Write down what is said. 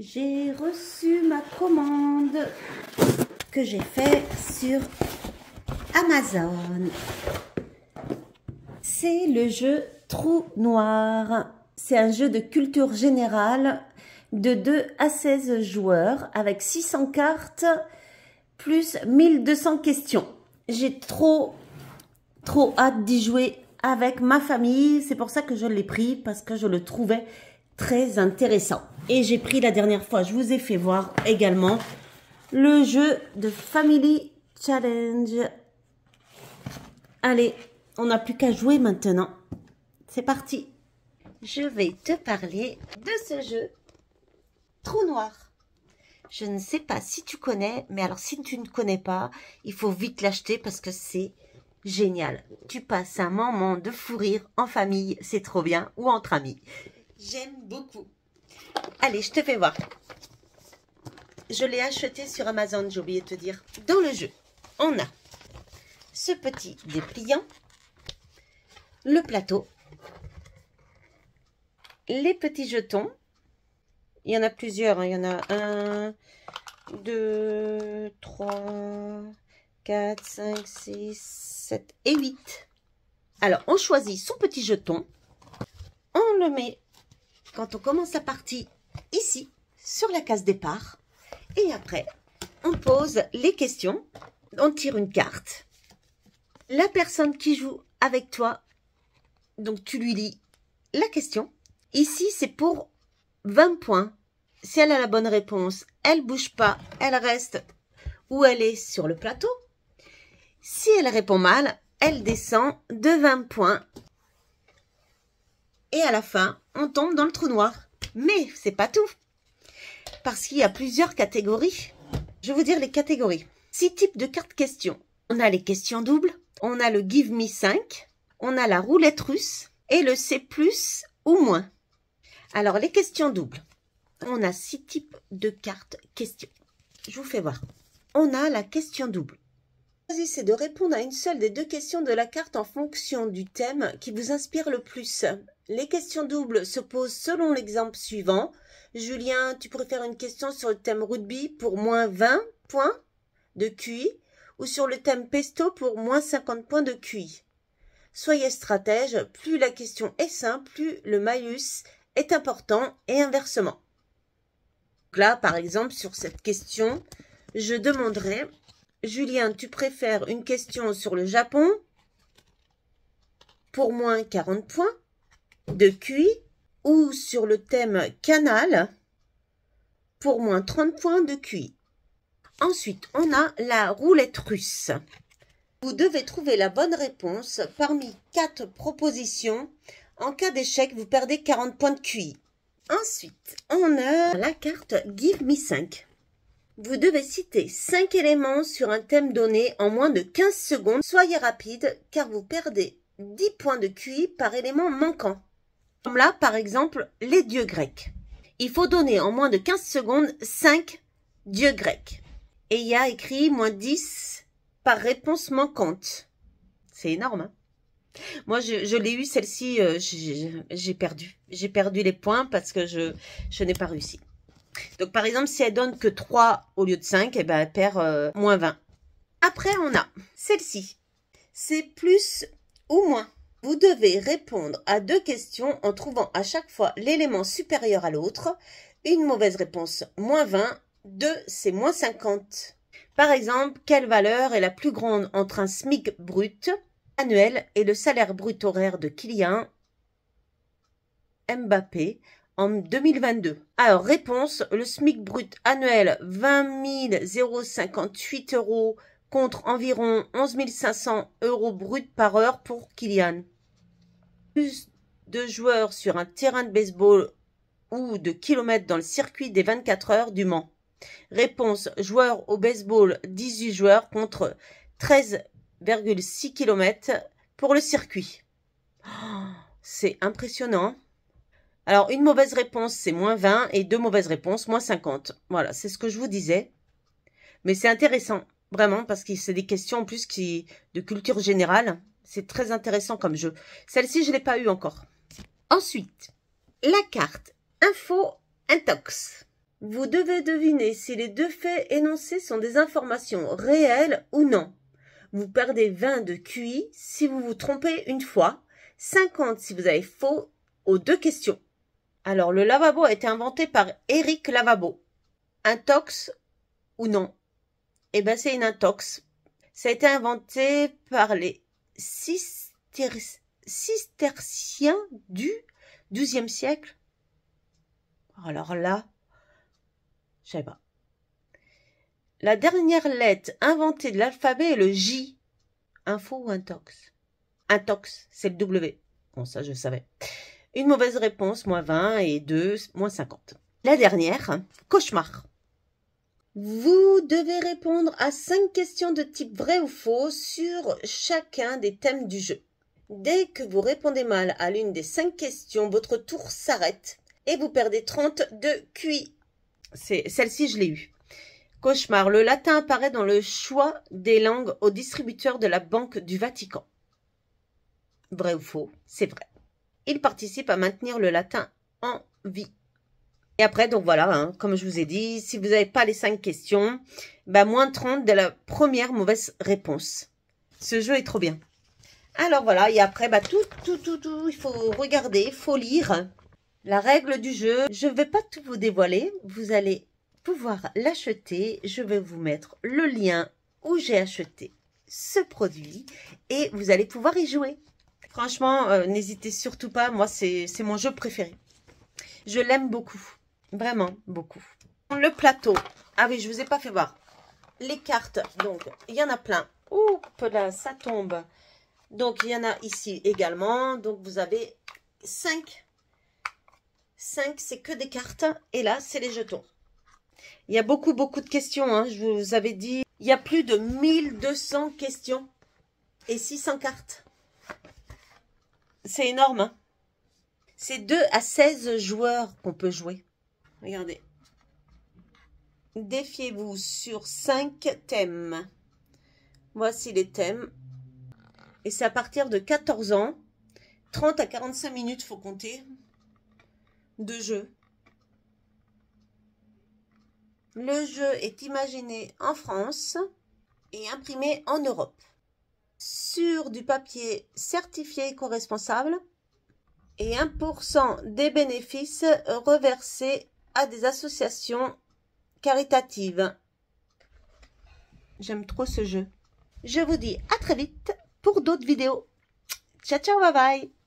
J'ai reçu ma commande que j'ai fait sur Amazon. C'est le jeu Trou Noir. C'est un jeu de culture générale de 2 à 16 joueurs avec 600 cartes plus 1200 questions. J'ai trop hâte d'y jouer avec ma famille. C'est pour ça que je l'ai pris, parce que je le trouvais très intéressant. Et j'ai pris la dernière fois, je vous ai fait voir également le jeu de Family Challenge. Allez, on n'a plus qu'à jouer maintenant. C'est parti. Je vais te parler de ce jeu Trou Noir. Je ne sais pas si tu connais, mais alors si tu ne connais pas, il faut vite l'acheter parce que c'est génial. Tu passes un moment de fou rire en famille, c'est trop bien, ou entre amis. J'aime beaucoup. Allez, je te fais voir. Je l'ai acheté sur Amazon, j'ai oublié de te dire. Dans le jeu, on a ce petit dépliant, le plateau, les petits jetons. Il y en a plusieurs, hein. Il y en a 1, 2, 3, 4, 5, 6, 7 et 8. Alors, on choisit son petit jeton. On le met, quand on commence la partie, ici, sur la case départ. Et après, on pose les questions. On tire une carte. La personne qui joue avec toi, donc tu lui lis la question. Ici, c'est pour 20 points. Si elle a la bonne réponse, elle ne bouge pas, elle reste où elle est sur le plateau. Si elle répond mal, elle descend de 20 points. Et à la fin, on tombe dans le trou noir. Mais c'est pas tout. Parce qu'il y a plusieurs catégories. Je vais vous dire les catégories. 6 types de cartes questions. On a les questions doubles, on a le Give Me 5, on a la roulette russe et le C+, ou moins. Alors, les questions doubles. On a 6 types de cartes questions. Je vous fais voir. On a la question double. Choisissez de répondre à une seule des 2 questions de la carte en fonction du thème qui vous inspire le plus. Les questions doubles se posent selon l'exemple suivant. Julien, tu préfères une question sur le thème rugby pour moins 20 points de QI ou sur le thème pesto pour moins 50 points de QI. Soyez stratège, plus la question est simple, plus le malus est important et inversement. Donc là, par exemple, sur cette question, je demanderai, Julien, tu préfères une question sur le Japon pour moins 40 points de QI ou sur le thème canal pour moins 30 points de QI. Ensuite, on a la roulette russe. Vous devez trouver la bonne réponse parmi 4 propositions. En cas d'échec, vous perdez 40 points de QI. Ensuite, on a la carte Give Me 5. Vous devez citer 5 éléments sur un thème donné en moins de 15 secondes. Soyez rapide car vous perdez 10 points de QI par élément manquant. Comme là, par exemple, les dieux grecs. Il faut donner en moins de 15 secondes 5 dieux grecs. Et il y a écrit moins 10 par réponse manquante. C'est énorme, hein? Moi, je l'ai eu, celle-ci, j'ai perdu. J'ai perdu les points parce que je n'ai pas réussi. Donc, par exemple, si elle donne que 3 au lieu de 5, eh ben, elle perd moins 20. Après, on a celle-ci. C'est plus ou moins. Vous devez répondre à 2 questions en trouvant à chaque fois l'élément supérieur à l'autre. Une mauvaise réponse, moins 20. 2, c'est moins 50. Par exemple, quelle valeur est la plus grande entre un SMIC brut annuel et le salaire brut horaire de Kylian Mbappé en 2022? Alors, réponse, le SMIC brut annuel 20 058 € contre environ 11 500 € brut par heure pour Kylian. Plus de joueurs sur un terrain de baseball ou de kilomètres dans le circuit des 24 heures du Mans. Réponse, joueurs au baseball, 18 joueurs contre 13,6 km pour le circuit. Oh, c'est impressionnant. Alors, une mauvaise réponse, c'est moins 20 et 2 mauvaises réponses, moins 50. Voilà, c'est ce que je vous disais. Mais c'est intéressant, vraiment, parce que c'est des questions en plus de culture générale. C'est très intéressant comme jeu. Celle-ci, je ne l'ai pas eu encore. Ensuite, la carte Info Intox. Vous devez deviner si les deux faits énoncés sont des informations réelles ou non. Vous perdez 20 de QI si vous vous trompez une fois, 50 si vous avez faux aux 2 questions. Alors, le lavabo a été inventé par Éric Lavabo. Intox ou non? Eh bien, c'est une intox. Ça a été inventé par les cisterciens du XIIe siècle. Alors là, je sais pas. La dernière lettre inventée de l'alphabet est le J. Info ou intox? Intox, c'est le W. Bon, ça, je savais. Une mauvaise réponse, moins 20 et 2, moins 50. La dernière, cauchemar. Vous devez répondre à 5 questions de type vrai ou faux sur chacun des thèmes du jeu. Dès que vous répondez mal à l'une des 5 questions, votre tour s'arrête et vous perdez 30 de QI. Celle-ci, je l'ai eue. Cauchemar. Le latin apparaît dans le choix des langues au distributeur de la Banque du Vatican. Vrai ou faux? C'est vrai. Il participe à maintenir le latin en vie. Et après, donc voilà, hein, comme je vous ai dit, si vous n'avez pas les 5 questions, bah moins 30 de la première mauvaise réponse. Ce jeu est trop bien. Alors voilà, et après, bah tout, il faut regarder, il faut lire la règle du jeu. Je ne vais pas tout vous dévoiler, vous allez pouvoir l'acheter. Je vais vous mettre le lien où j'ai acheté ce produit et vous allez pouvoir y jouer. Franchement, n'hésitez surtout pas, moi c'est mon jeu préféré. Je l'aime beaucoup, vraiment beaucoup. Le plateau, ah oui, je vous ai pas fait voir. Les cartes, donc il y en a plein. Ouh, là, ça tombe. Donc il y en a ici également, donc vous avez 5. 5, c'est que des cartes et là, c'est les jetons. Il y a beaucoup de questions, hein, je vous avais dit. Il y a plus de 1200 questions et 600 cartes. C'est énorme, hein. C'est 2 à 16 joueurs qu'on peut jouer. Regardez. Défiez-vous sur 5 thèmes. Voici les thèmes. Et c'est à partir de 14 ans. 30 à 45 minutes, faut compter, de jeu. Le jeu est imaginé en France et imprimé en Europe. Sur du papier certifié éco-responsable et 1% des bénéfices reversés à des associations caritatives. J'aime trop ce jeu. Je vous dis à très vite pour d'autres vidéos. Ciao, ciao, bye bye.